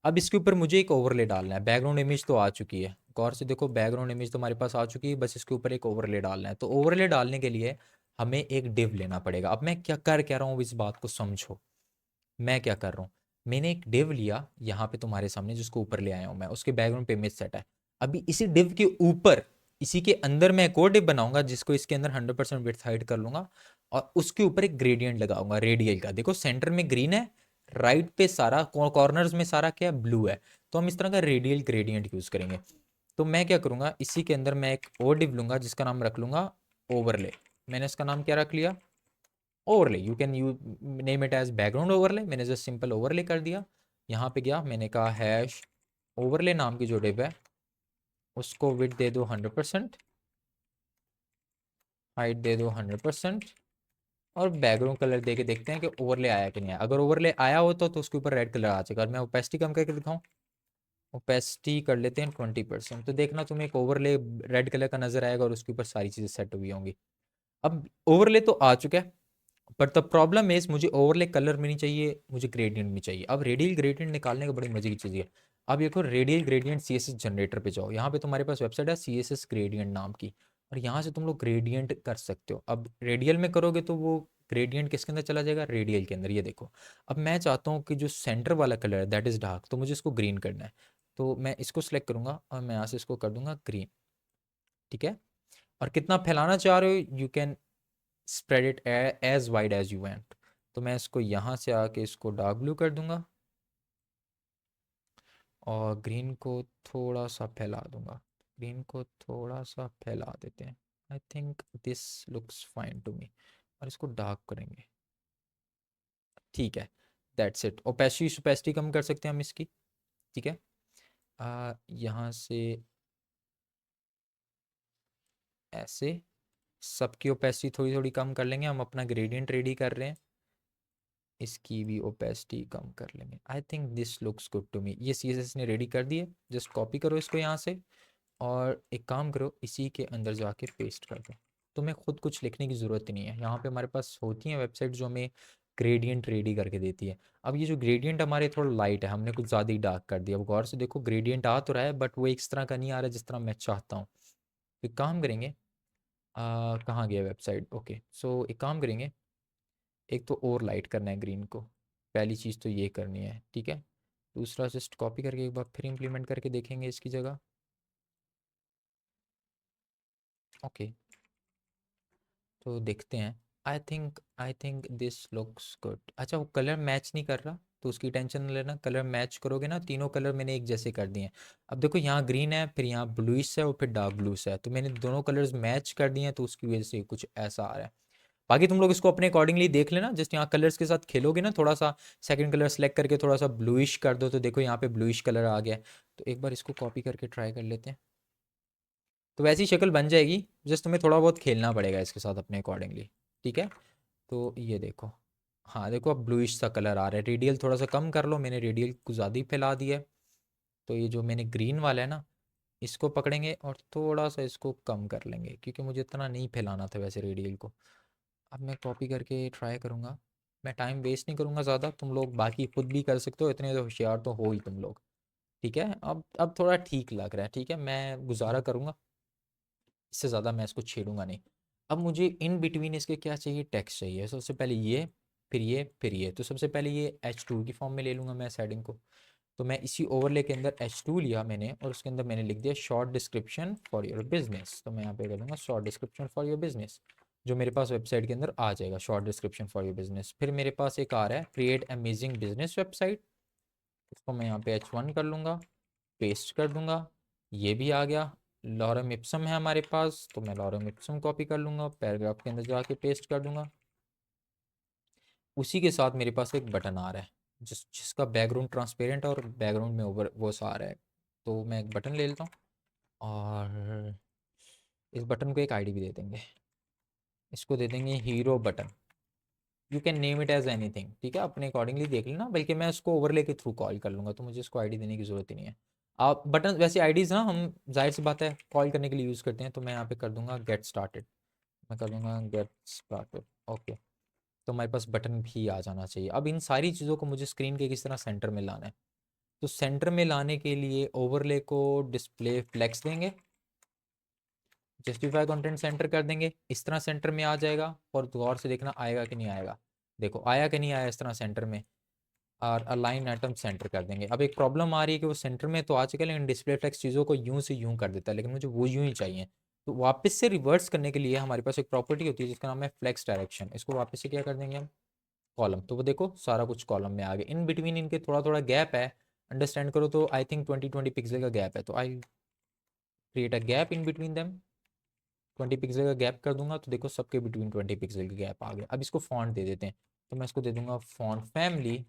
अब इसके ऊपर मुझे एक ओवरले डालना है। बैकग्राउंड इमेज तो आ चुकी है, गौर से देखो बैकग्राउंड इमेज तो हमारे पास आ चुकी है, बस इसके ऊपर एक ओवरले डालना है। तो ओवरले डालने के लिए हमें एक डिव लेना पड़ेगा। अब मैं क्या कर कह रहा हूँ इस बात को समझो, मैं क्या कर रहा हूँ। मैंने एक डिव लिया यहाँ पे तुम्हारे सामने जिसको ऊपर ले आया हूँ मैं, उसके बैकग्राउंड पे इमेज सेट है। अभी इसी डिव के ऊपर, इसी के अंदर मैं एक और डिव बनाऊंगा जिसको इसके अंदर 100% विड्थ हाइड कर लूंगा और उसके ऊपर एक ग्रेडियंट लगाऊंगा रेडियल का। देखो सेंटर में ग्रीन है, राइट पे सारा कॉर्नर्स में सारा क्या ब्लू है, तो हम इस तरह का रेडियल ग्रेडियंट यूज करेंगे। तो मैं क्या करूंगा, इसी के अंदर मैं एक और डिव लूंगा जिसका नाम रख लूंगा ओवरले। मैंने इसका नाम क्या रख लिया? Overlay. You can you name it as background overlay, मैंने जस्ट सिंपल ओवरले कर दिया। यहाँ पे गया, मैंने कहा हैश ओवरले नाम की जो डिव है उसको विड्थ दे दो 100%, हाइट दे दो 100% और बैकग्राउंड कलर दे के देखते हैं कि ओवरले आया कि नहीं आया। अगर ओवरले आया होता तो उसके ऊपर रेड कलर आ जाएगा। और मैं ओपेसिटी कम करके दिखाऊं, ओपेसिटी कर लेते हैं 20%, तो देखना तुम्हें एक ओवरले रेड कलर का नजर आएगा और उसके ऊपर सारी चीज़ें सेट हुई होंगी। अब ओवरले तो आ चुका है, बट द प्रॉब्लम इज मुझे ओवरले कलर में नहीं चाहिए, मुझे ग्रेडियंट में चाहिए। अब रेडियल ग्रेडियंट निकालने का बड़ी मजे की चीज़ है। अब देखो रेडियल ग्रेडियंट CSS जनरेटर पे जाओ, यहाँ पे तुम्हारे पास वेबसाइट है CSS ग्रेडियंट नाम की, और यहाँ से तुम लोग ग्रेडियंट कर सकते हो। अब रेडियल में करोगे तो वो ग्रेडियंट किसके अंदर चला जाएगा? रेडियल के अंदर। ये देखो अब मैं चाहता हूँ कि जो सेंटर वाला कलर है दैट इज डार्क, तो मुझे इसको ग्रीन करना है। तो मैं इसको सेलेक्ट करूंगा और मैं यहाँ से इसको कर दूंगा ग्रीन, ठीक है। और कितना फैलाना चाह रहे हो, you can spread it as wide as you want. तो मैं इसको यहाँ से आके इसको डार्क ब्लू कर दूंगा और ग्रीन को थोड़ा सा फैला दूंगा। ग्रीन को थोड़ा सा फैला देते हैं, I think this looks fine to me. और इसको डार्क करेंगे, ठीक है। That's it. ओपेसिटी सुपेसिटी कम कर सकते हैं हम इसकी, ठीक है। यहाँ से ऐसे सबकी ओपेसिटी थोड़ी थोड़ी कम कर लेंगे, हम अपना ग्रेडियंट रेडी कर रहे हैं, इसकी भी ओपेसिटी कम कर लेंगे। I think this looks good to me. ये CSS ने रेडी कर दिए, जस्ट कॉपी करो इसको यहाँ से और एक काम करो इसी के अंदर जाके पेस्ट कर दो। तुम्हें खुद कुछ लिखने की ज़रूरत ही नहीं है, यहाँ पे हमारे पास होती हैं वेबसाइट जो हमें ग्रेडियंट रेडी करके देती है। अब ये जो ग्रेडियंट हमारे थोड़ा लाइट है, हमने कुछ ज़्यादा ही डार्क कर दिया। अब गौर से देखो ग्रेडियंट आ तो रहा है बट वो इस तरह का नहीं आ रहा जिस तरह मैं चाहता हूँ। तो एक काम करेंगे, कहाँ गया वेबसाइट, ओके सो एक काम करेंगे, एक तो और लाइट करना है ग्रीन को, पहली चीज़ तो ये करनी है, ठीक है। दूसरा जस्ट कॉपी करके एक बार फिर इम्प्लीमेंट करके देखेंगे इसकी जगह, ओके तो देखते हैं। I think this looks good. अच्छा वो कलर मैच नहीं कर रहा, तो उसकी टेंशन न लेना, कलर मैच करोगे ना, तीनों कलर मैंने एक जैसे कर दिए हैं। अब देखो यहाँ ग्रीन है, फिर यहाँ ब्लूइश है और फिर डार्क ब्लूस है, तो मैंने दोनों कलर्स मैच कर दिए हैं, तो उसकी वजह से कुछ ऐसा आ रहा है। बाकी तुम लोग इसको अपने अकॉर्डिंगली देख लेना, जस्ट यहाँ कलर्स के साथ खेलोगे ना, थोड़ा सा सेकंड कलर सेलेक्ट करके थोड़ा सा ब्लूइश कर दो, तो देखो यहाँ पे ब्लूइश कलर आ गया है। तो एक बार इसको कॉपी करके ट्राई कर लेते हैं, तो वैसी शक्ल बन जाएगी, जस्ट तुम्हें थोड़ा बहुत खेलना पड़ेगा इसके साथ अपने अकॉर्डिंगली, ठीक है। तो ये देखो, हाँ देखो अब ब्लूइश सा कलर आ रहा है, रेडियल थोड़ा सा कम कर लो, मैंने रेडियल को ज़्यादा ही फैला दिया है। तो ये जो मैंने ग्रीन वाला है ना, इसको पकड़ेंगे और थोड़ा सा इसको कम कर लेंगे, क्योंकि मुझे इतना नहीं फैलाना था वैसे रेडियल को। अब मैं कॉपी करके ट्राई करूँगा, मैं टाइम वेस्ट नहीं करूँगा ज़्यादा, तुम लोग बाकी खुद भी कर सकते हो, इतने तो होशियार तो हो ही तुम लोग, ठीक है। अब थोड़ा ठीक लग रहा है, ठीक है, मैं गुजारा करूँगा, इससे ज़्यादा मैं इसको छेड़ूंगा नहीं। अब मुझे इन बिटवीन इसके क्या चाहिए, टेक्स्ट चाहिए, सबसे पहले ये, फिर ये, फिर ये। तो सबसे पहले ये H2 की फॉर्म में ले लूँगा मैं सेटिंग को। तो मैं इसी ओवरले के अंदर H2 लिया मैंने, और उसके अंदर मैंने लिख दिया short description for your business. तो मैं यहाँ पे कर दूँगा short description for your business, जो मेरे पास वेबसाइट के अंदर आ जाएगा, short description for your business. फिर मेरे पास एक आ रहा है क्रिएट अमेजिंग बिजनेस वेबसाइट, इसको मैं यहाँ पे H1 कर लूँगा, पेस्ट कर दूंगा, ये भी आ गया। लॉरम इप्सम है हमारे पास, तो मैं लॉरम इप्सम कॉपी कर लूँगा, पैराग्राफ के अंदर जाके पेस्ट कर दूंगा। उसी के साथ मेरे पास एक बटन आ रहा है, जिसका बैकग्राउंड ट्रांसपेरेंट और बैकग्राउंड में ओवर वो सा आ रहा है। तो मैं एक बटन ले लेता हूँ, और इस बटन को एक आईडी भी दे देंगे, इसको दे देंगे hero button. You can name it as anything, ठीक है, अपने अकॉर्डिंगली देख लेना, बल्कि मैं इसको ओवरले के थ्रू कॉल कर लूँगा, तो मुझे इसको आईडी देने की ज़रूरत ही नहीं है। आप बटन वैसे आईडीज़ ना हम जाहिर सी बात है कॉल करने के लिए यूज़ करते हैं, तो मैं यहाँ पे कर दूंगा गेट स्टार्टेड, मैं कर दूंगा गेट स्टार्टेड, ओके। तो हमारे पास बटन भी आ जाना चाहिए। अब इन सारी चीज़ों को मुझे स्क्रीन के किस तरह सेंटर में लाना है, तो सेंटर में लाने के लिए ओवरले को डिस्प्ले फ्लेक्स देंगे, जस्टिफाई कंटेंट सेंटर कर देंगे, इस तरह सेंटर में आ जाएगा। और गौर से देखना आएगा कि नहीं आएगा, देखो आया कि नहीं आया इस तरह सेंटर में। और अलाइन आइटम सेंटर कर देंगे। अब एक प्रॉब्लम आ रही है कि वो सेंटर में तो आ चुका है, लेकिन डिस्प्ले फ्लेक्स चीज़ों को यूं से यूं कर देता है, लेकिन मुझे वो यूं ही चाहिए। तो वापस से रिवर्स करने के लिए हमारे पास एक प्रॉपर्टी होती है जिसका नाम है फ्लेक्स डायरेक्शन, इसको वापस से क्या कर देंगे हम, कॉलम। तो वो देखो सारा कुछ कॉलम में आ गया, इन बिटवीन इनके थोड़ा थोड़ा गैप है, अंडरस्टैंड करो, तो आई थिंक 20 पिक्सल का गैप है, तो I create a gap in between them, 20 pixel का गैप कर दूंगा, तो देखो सबके बिटवीन 20 पिक्सल का गैप आ गया। अब इसको फॉन्ट दे देते हैं, तो मैं इसको दे दूंगा font family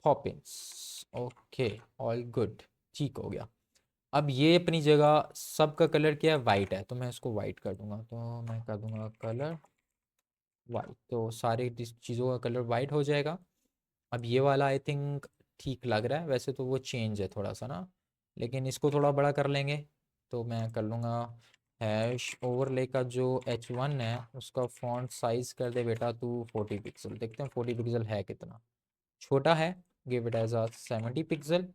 Poppins, okay all good, ठीक हो गया। अब ये अपनी जगह, सबका कलर क्या है, वाइट है, तो मैं इसको वाइट कर दूंगा, तो मैं कर दूंगा कलर वाइट, तो सारे चीज़ों का कलर वाइट हो जाएगा। अब ये वाला आई थिंक ठीक लग रहा है, वैसे तो वो चेंज है थोड़ा सा ना, लेकिन इसको थोड़ा बड़ा कर लेंगे। तो मैं कर लूँगा हैश ओवरले का जो H1 है उसका फॉन्ट साइज कर दे बेटा तू 40 पिक्सल, देखते हैं 40 पिक्सल है कितना, छोटा है, give it as a 70 pixel,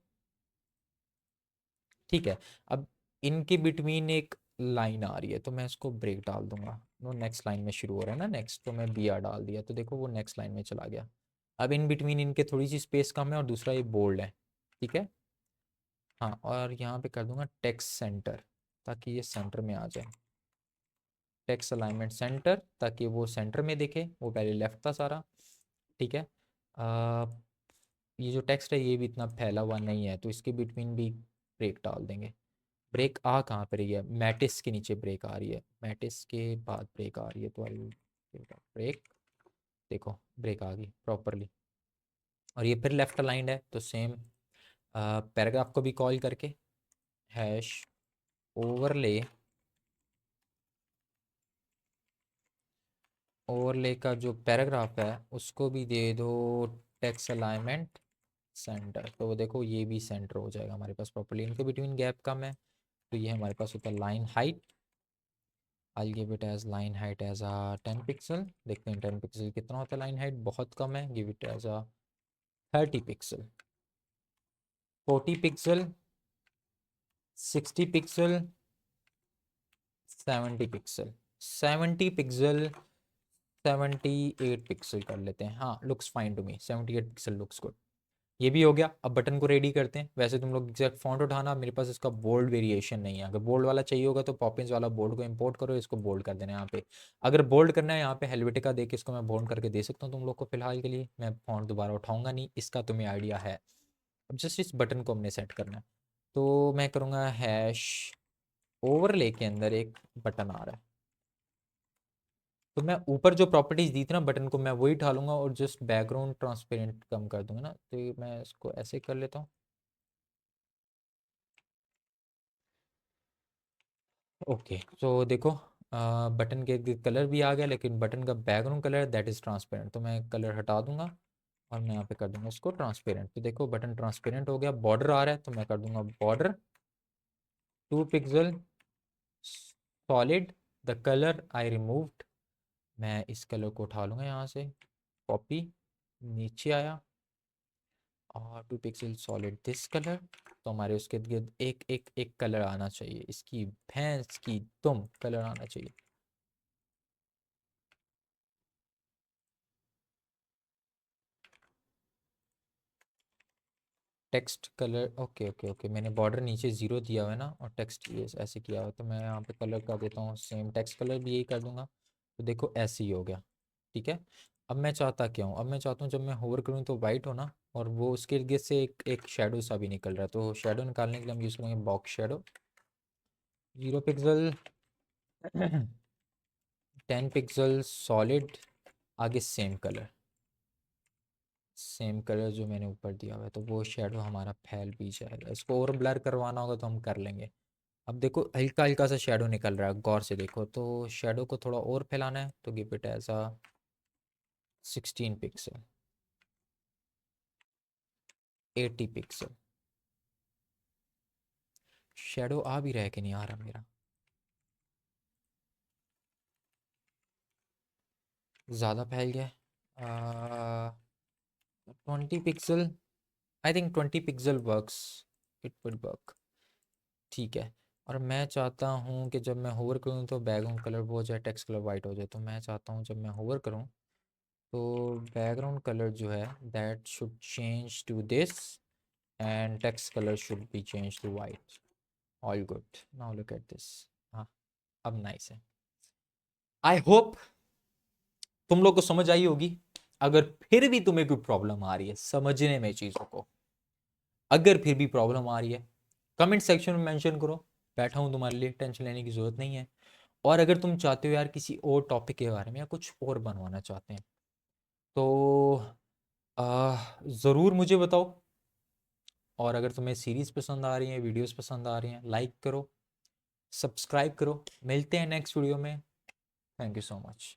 ठीक है। अब इनके बिटवीन एक लाइन आ रही है, तो मैं इसको ब्रेक डाल दूंगा, वो नेक्स्ट लाइन में शुरू हो रहा है ना नेक्स्ट, तो मैं BR डाल दिया, तो देखो वो नेक्स्ट लाइन में चला गया। अब इन बिटवीन इनके थोड़ी सी स्पेस कम है, और दूसरा ये बोल्ड है, ठीक है। हाँ और यहाँ पे कर दूंगा टेक्स्ट सेंटर, ताकि ये सेंटर में आ जाए, टेक्स्ट अलाइनमेंट सेंटर, ताकि वो सेंटर में दिखे, वो पहले लेफ्ट था सारा, ठीक है। आ, ये जो टेक्स्ट है ये भी इतना फैला हुआ नहीं है, तो इसके बिटवीन भी ब्रेक डाल देंगे। ब्रेक आ कहाँ पर रही है, मैटिस के नीचे ब्रेक आ रही है, मैटिस के बाद ब्रेक आ रही है, तो आई ब्रेक, देखो ब्रेक आ गई प्रॉपरली। और ये फिर लेफ्ट अलाइंड है, तो सेम पैराग्राफ को भी कॉल करके हैश ओवरले, ओवरले का जो पैराग्राफ है उसको भी दे दो टेक्स्ट अलाइनमेंट सेंटर, तो वो देखो ये भी सेंटर हो जाएगा हमारे पास प्रॉपरली, इनके बिटवीन गैप कम है, तो ये हमारे पास होता है line height. I'll give it as line height as a 10 pixel, देखते हैं 10 पिक्सल कितना होता है, लाइन हाइट बहुत कम है, give it as a 30 pixel, 40 pixel 60 pixel, 70 pixel, 70 pixel, 78 pixel कर लेते हैं। हाँ, looks fine to me, 78 pixel looks good. ये भी हो गया। अब बटन को रेडी करते हैं। वैसे तुम लोग एग्जैक्ट फॉन्ट उठाना, मेरे पास इसका बोल्ड वेरिएशन नहीं है। अगर बोल्ड वाला चाहिए होगा तो पॉपिंस वाला बोल्ड को इंपोर्ट करो, इसको बोल्ड कर देना यहाँ पे। अगर बोल्ड करना है यहाँ पे हेलवेटिका दे के इसको मैं बोल्ड करके दे सकता हूँ तुम लोग को फिलहाल के लिए। मैं फॉन्ट दोबारा उठाऊंगा नहीं, इसका तुम्हें आइडिया है। अब जस्ट इस बटन को हमने सेट करना है, तो मैं करूँगा हैश ओवरले के अंदर एक बटन आ रहा है, तो मैं ऊपर जो प्रॉपर्टीज दी थी ना बटन को, मैं वही ढालूंगा और जस्ट बैकग्राउंड ट्रांसपेरेंट कम कर दूंगा ना, तो ये मैं इसको ऐसे कर लेता हूँ। ओके, तो देखो बटन के इर्द कलर भी आ गया, लेकिन बटन का background colour that is transparent, तो मैं कलर हटा दूंगा और मैं यहाँ पे कर दूंगा इसको ट्रांसपेरेंट। तो देखो बटन ट्रांसपेरेंट हो गया। बॉर्डर आ रहा है तो मैं कर दूंगा border 2 pixel solid, the colour I removed. मैं इस कलर को उठा लूँगा यहाँ से, कॉपी, नीचे आया और 2 पिक्सल सॉलिड दिस कलर। तो हमारे उसके इर्द एक एक एक कलर आना चाहिए, इसकी भैंस की तुम कलर आना चाहिए। Text colour, okay okay okay, मैंने बॉर्डर नीचे ज़ीरो दिया हुआ है ना, और टेक्स्ट ये ऐसे किया हुआ है, तो मैं यहाँ पे कलर कर देता हूँ सेम, टेक्स्ट कलर भी यही कर दूंगा। तो देखो ऐसे ही हो गया, ठीक है। अब मैं चाहता क्या हूँ, अब मैं चाहता हूँ जब मैं होवर करूँ तो वाइट हो ना, और वो उसके इर्द गिर्द से एक एक शेडो सा भी निकल रहा है, तो शेडो निकालने के लिए हम यूज़ करेंगे box shadow. 0 pixel 10 pixel solid, आगे सेम कलर, सेम कलर जो मैंने ऊपर दिया हुआ है, तो वो शेडो हमारा फैल भी जाएगा। इसको और ब्लर करवाना होगा तो हम कर लेंगे। अब देखो हल्का हल्का सा शेडो निकल रहा है, गौर से देखो, तो शेडो को थोड़ा और फैलाना है, तो give it as a 16 pixel, 80 pixel. Shadow आ भी रहा है कि नहीं आ रहा मेरा, ज़्यादा फैल गया। 20 pixel, I think 20 pixel works, it would work, ठीक है। और मैं चाहता हूँ कि जब मैं होवर करूँ तो बैकग्राउंड कलर वो हो जाए, टेक्स्ट कलर वाइट हो जाए, तो मैं चाहता हूँ जब मैं होवर करूँ तो बैकग्राउंड कलर जो है that should change to this and text color should be changed to white. All good. Now look at this. हाँ, अब नाइस है। आई होप तुम लोग को समझ आई होगी। अगर फिर भी तुम्हें कोई प्रॉब्लम आ रही है समझने में चीज़ों को, अगर फिर भी प्रॉब्लम आ रही है कमेंट सेक्शन में मेंशन करो, बैठा हूँ तुम्हारे लिए, टेंशन लेने की ज़रूरत नहीं है। और अगर तुम चाहते हो यार किसी और टॉपिक के बारे में या कुछ और बनवाना चाहते हैं तो ज़रूर मुझे बताओ। और अगर तुम्हें सीरीज़ पसंद आ रही हैं, वीडियोस पसंद आ रही हैं, लाइक करो, सब्सक्राइब करो। मिलते हैं नेक्स्ट वीडियो में। Thank you so much.